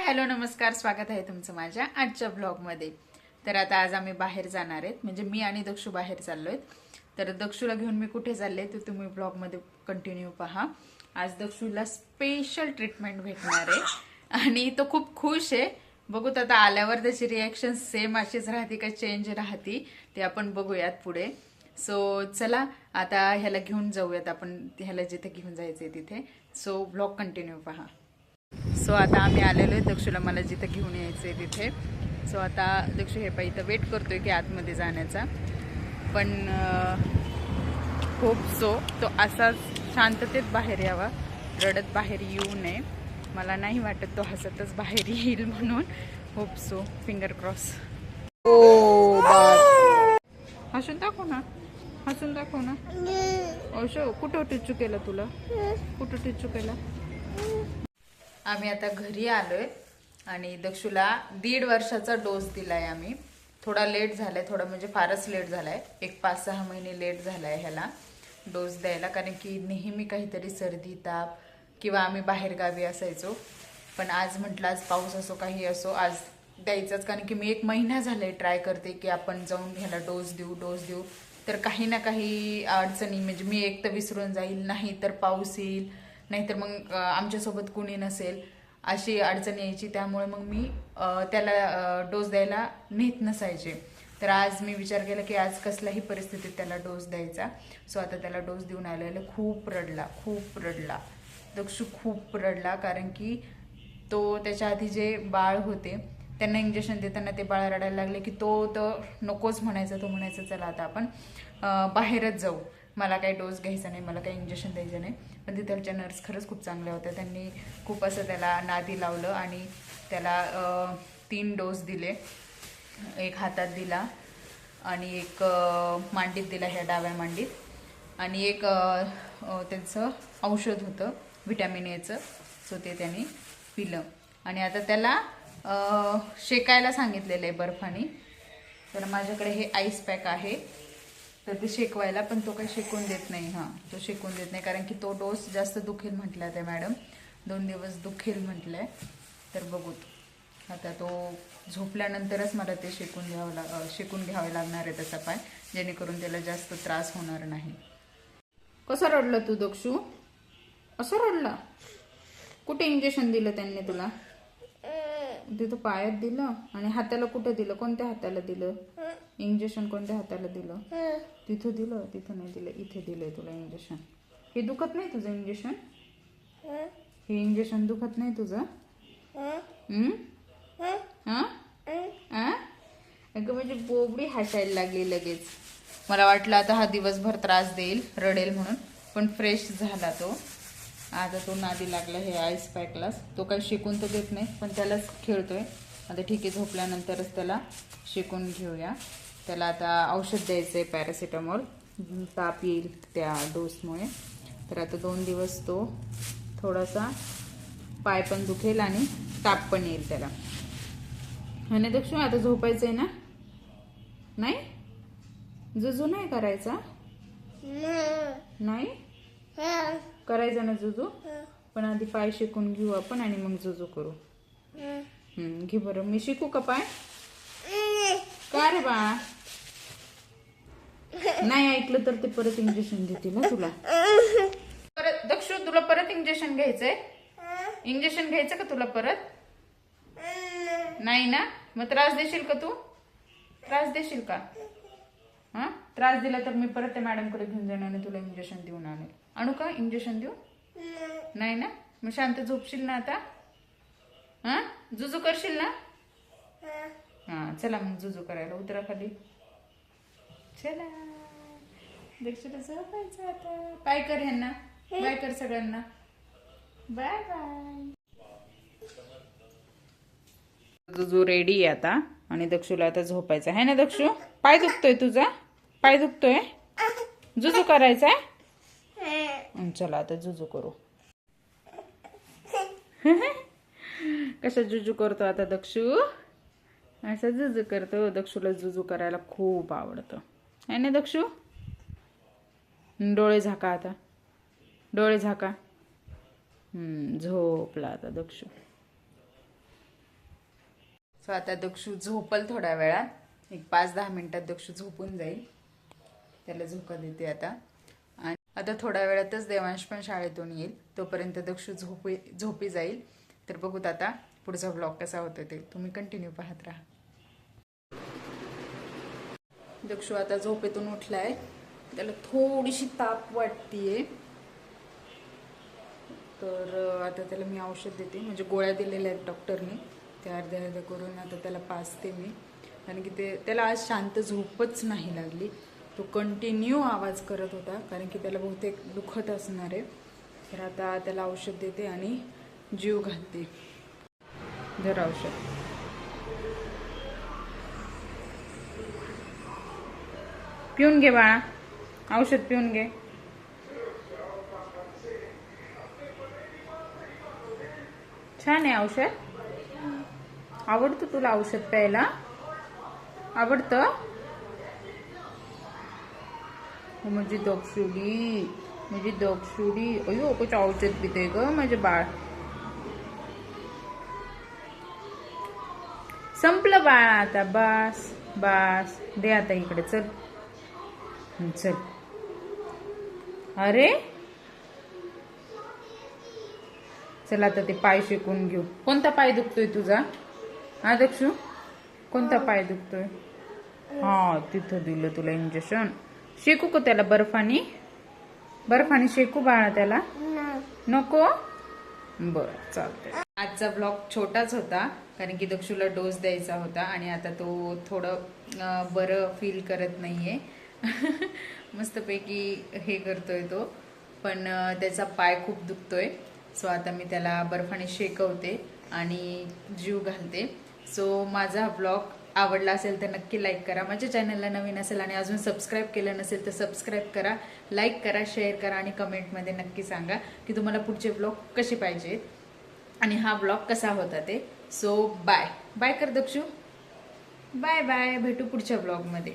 Hello नमस्कार, स्वागत आहे तुमचं माझ्या आजच्या ब्लॉगमध्ये। तर आता आज आम्ही बाहेर जाणार आहेत, म्हणजे मी आणि दक्षू बाहेर चाललोय। तर दक्षूला घेऊन मी कुठे चालले ते तुम्ही ब्लॉगमध्ये कंटिन्यू पहा। आज दक्षूला स्पेशल ट्रीटमेंट भेटणार आहे आणि तो खूप खुश आहे। बघूत आता आल्यावर त्याची रिॲक्शन सेम अशीच राहते का चेंज राहते ते आपण बघूयात पुढे। सो चला आता ह्याला घेऊन जाऊयात आपण, ह्याला जिथे घेऊन जायचंय तिथे। सो ब्लॉग कंटिन्यू पहा। सो आता आम्ही आलेलो आहे दक्षूला मला जिथे घेऊन यायचंय तिथे। सो आता दक्षू हे पाहिजे तर वेट करतोय की आतमध्ये जाण्याचा, पण होप सो तो असाच शांततेत बाहेर यावा, रडत बाहेर येऊ नये। मला नाही वाटत तो हसतच बाहेर येईल म्हणून, होप सो, फिंगर क्रॉस। ओ बाय, हसून दाखव ना, हसून दाखव ना। ओशो कुठं टिचू केला तुला, कुठं टिचू केला? आम्ही आता घरी आलोय आणि दक्षूला 1.5 वर्षाचा डोस दिलाय आम्ही। थोडा लेट झालाय, थोडा म्हणजे फारच लेट झालाय, एक 5-6 महिने लेट झालाय ह्याला डोस द्यायला, कारण की नेहमी काहीतरी सर्दी ताप किंवा आम्ही बाहेर गावी असायचो। पण आज म्हटलं आज पाऊस असो काही असो आज द्यायचंच, कारण की मी 1 महिना झालाय ट्राय करते की आपण जाऊन ह्याला डोस देऊ, तर काही ना काही अडचणी, म्हणजे मी एक तर विसरून जाईल, नाही तर पाऊस येईल, नाहीतर मग आमच्यासोबत कुणी नसेल, अशी अडचण यायची। त्यामुळे मग मी त्याला डोस द्यायला नेत नसायचे। तर आज मी विचार केला की आज कसल्याही परिस्थितीत त्याला डोस द्यायचा। सो आता त्याला डोस देऊन आलेला, खूप रडला दक्षू, खूप रडला, कारण की तो त्याच्या आधी जे बाळ होते त्यांना इंजेक्शन देताना ते बाळ रडायला लागले की तो तर नकोच म्हणायचा, तो म्हणायचा चला आता आपण बाहेरच जाऊ, मला काही डोस घ्यायचा नाही, मला काही इंजेक्शन द्यायचं नाही। पण तिथलच्या नर्स खरंच खूप चांगल्या होत्या, त्यांनी खूप असं त्याला नादी लावलं आणि त्याला 3 डोस दिले। एक हातात दिला आणि एक मांडीत दिला, ह्या डाव्या मांडीत, आणि एक त्यांचं औषध होतं व्हिटॅमिन एचं, सो ते त्यांनी पिलं। आणि आता त्याला शेकायला सांगितलेलं आहे बर्फाने। तर माझ्याकडे हे आईस पॅक आहे, तर ते शेकवायला, पण तो काही शेकून देत नाही। हां, तो शेकून देत नाही, कारण की तो डोस जास्त दुखेल म्हटलं आहे मॅडम, 2 दिवस दुखेल म्हटलं आहे। तर बघूत आता तो झोपल्यानंतरच मला ते शेकून घ्यावे लागणार आहे त्याचा पाय, जेणेकरून त्याला जास्त त्रास होणार नाही। कसं रडलं तू दक्षू, असं रडला? कुठे इंजेक्शन दिलं त्यांनी तुला? तिथं पायात दिलं, आणि हाताला कुठं दिलं, कोणत्या हाताला दिलं इंजेक्शन, कोणत्या हाताला दिलं? तिथं दिलं, तिथं नाही दिलं, इथे दिलंय तुला इंजेक्शन। हे दुखत नाही तुझं इंजेक्शन? हे इंजेक्शन दुखत नाही तुझं? अगं म्हणजे बोबडी हसायला लागली लगेच। मला वाटलं आता हा दिवसभर त्रास देईल, रडेल म्हणून, पण फ्रेश झाला तो। आता तो नादी लागला हे आईस पॅकलाच, तो काही शेकून तर देत नाही, पण त्यालाच खेळतोय। आता ठीक आहे, झोपल्यानंतरच त्याला शेकून घेऊया। त्याला आता औषध द्यायचं आहे पॅरासिटामॉल, ताप येईल त्या डोसमुळे। तर आता 2 दिवस तो थोडासा पाय पण दुखेल आणि ताप पण येईल त्याला। आणि दक्षु आता झोपायचं आहे ना? नाही जुजू नाही करायचा? नाही करायचा ना जुजू, पण आधी पाय शिकून घेऊ आपण आणि मग जुजू करू। घे बरं, मी शिकू का पाय? का रे बा, नाही ऐकलं तर ते परत इंजेक्शन देतील ना तुला। परत दक्षु तुला परत इंजेक्शन घ्यायचंय? इंजेक्शन घ्यायचं का तुला परत? नाही ना, मग त्रास देशील का तू? त्रास देशील का? हा, त्रास दिला तर मी परत त्या मॅडमकडे घेऊन जाणार आणि तुला इंजेक्शन देऊन आणेल। आणू का इंजेक्शन देऊ? नाही ना, मग शांत झोपशील ना आता? हा, जुजू करशील ना? हा चला मग जुजू करायला उतरा खाली, चला दक्षुला झोपायचं आता। बाय कर ह्यांना, बाय कर सगळ्यांना, बाय बाय। जुजू रेडी आहे आता आणि दक्षुला आता झोपायचं आहे ना दक्षु? पाय दुखतोय तुझा, पाय दुखतोय, जुजू करायचंय? चला आता जुजू करू। कसा जुजू करतो आता दक्षु, असा जुजू करतो। दक्षुला जुजू करायला खूप आवडतं है ना दक्षु? डोळे झाका आता, डोळे झाका। झोपला आता दक्षु। सो आता दक्षू झोपल थोड्या वेळात, एक 5-10 मिनिटात दक्षू झोपून जाईल. त्याला झोका देते आता. आणि आता थोड्या वेळातच देवांश पण शाळेतून येईल, तोपर्यंत दक्षू झोपी जाईल. तर बघूत आता पुढचा ब्लॉग कसा होतो ते तुम्ही कंटिन्यू पाहत राहा. दक्षू आता झोपेतून उठलाय, त्याला थोडीशी ताप वाटतीये. तर आता त्याला मी औषध देते, म्हणजे गोळ्या दिलेल्या आहेत डॉक्टरने, त्या अर्ध्या करून आता त्याला पाजते मी. कारण की त्याला आज शांत झोपच नाही लागली. तो कंटिन्यू आवाज करत होता, कारण की त्याला बहुतेक दुखत असणार आहे. तर आता त्याला औषध देते आणि जीव घालते. जर औषध पिऊन घे बाळा, औषध पिऊन घे. छान आहे औषध. आवडतं तुला औषध प्यायला? आवडतं? माझी दक्षुडी, माझी दक्षुडी. अयो कुछ औषध पिते ग माझे बाळ. संपलं बाळ आता. बस बस, दे आता इकडे. चल चल. अरे चल आता ते पाय शेकून घेऊ. कोणता पाय दुखतोय तुझा? हा दक्षू, कोणता पाय दुखतोय? हा तिथं दिलं तुला इंजेक्शन. शेकू का त्याला बर्फानी? बर्फानी शेकू बाळा त्याला? नको. बर चालतंय. आजचा ब्लॉग छोटाच होता, कारण की दक्षूला डोस द्यायचा होता आणि आता तो थोडं बरं फील करत नाहीये. मस्तपैकी हे करतोय तो, पण त्याचा पाय खूप दुखतोय. सो आता मी त्याला बर्फाने शेकवते आणि जीव घालते. सो माझा ब्लॉग आवडला असेल तर नक्की लाईक करा. माझ्या चॅनलला नवीन असेल आणि अजून सबस्क्राईब केलं नसेल तर सबस्क्राईब करा, लाईक करा, शेअर करा आणि कमेंटमध्ये नक्की सांगा की तुम्हाला पुढचे ब्लॉग कसे पाहिजेत आणि हा ब्लॉग कसा होता ते. सो बाय बाय कर दक्षू. बाय बाय, भेटू पुढच्या ब्लॉगमध्ये.